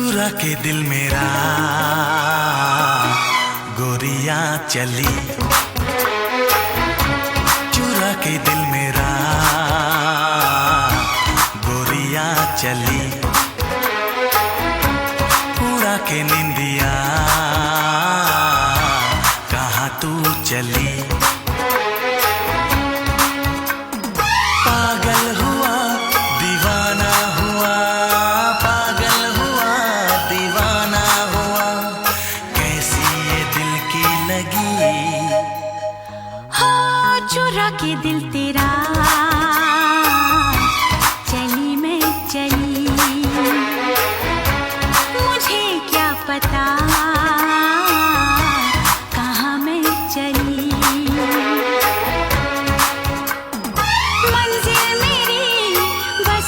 चुरा के दिल मेरा गोरियां चली, चुरा के दिल मेरा गोरियां चली, उड़ा के नींद